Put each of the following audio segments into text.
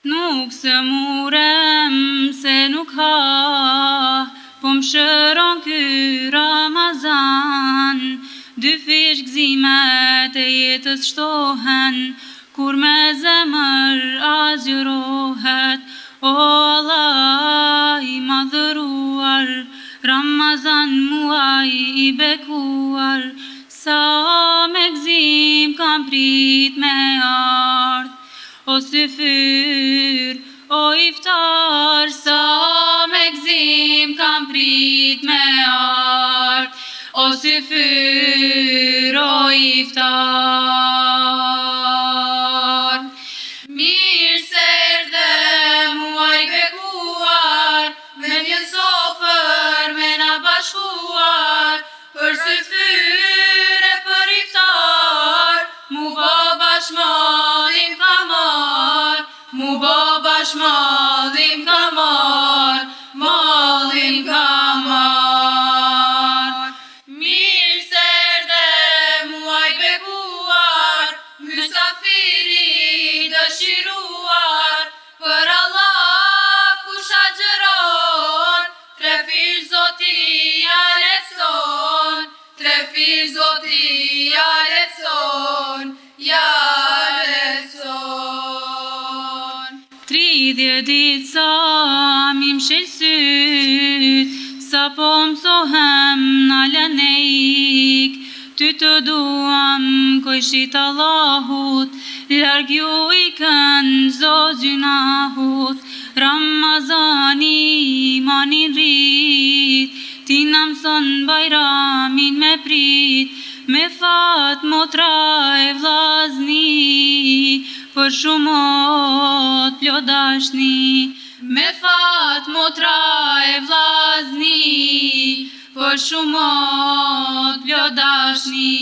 Nuk se murem se nuk ha, po më shëron ky Ramazan. Dy fish gëzimet e jetës shtohen, kur me zemër azgjërohet. O Allah i madhëruar, Ramazan muaj i bekuar, sa me gëzim kam prit me ardh. O syfyr, o iftar, sa me gëzim kam prit me ardh. O syfyr, o iftar. Mirë se erdhe muaj bekuar, me vjen sofër me na bashkuar, për syfyr e për iftar, mu bo bashmadhim kamar, mu bo bashmadhim kamar, madhim kamar. Mirë se erdhe muaj bekuar, mysafiri dëshiruar, për Allah kush agjeron, tre fish Zoti ja lecon, tre fish Zoti ja lecon, ja lecon. 30 ditë sa mi mshel syt, sa po mësohem na lanek, ty të duam kojshit Allahut, larg ju i kën zdo gjynahut. Ramazani imanin rrit, ti na mëson bajramin me prit, me fat motra e vllazni, për shumot plot dashni. Me fat motra e vllazni, për shumot plot dashni.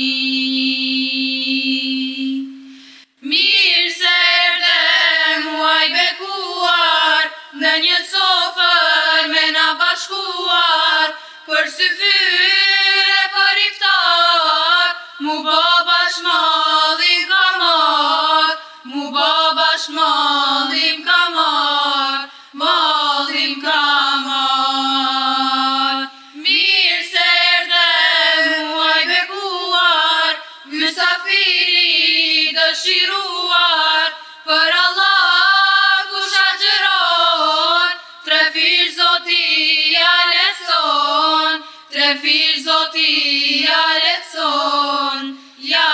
Mirë se erdhe muaj bekuar, në një sofër me na bashkuar, për syfyr e për iftar, mu bo bashmadhim kamar, mu bo bashmadhim kamar, madhim kamar. Mirë se erdhe muaj bekuar, mysafiri dëshiruar, për Allah kush agjeron, tre fish Zoti ja lecon, tre fish Zoti ja lecon, ja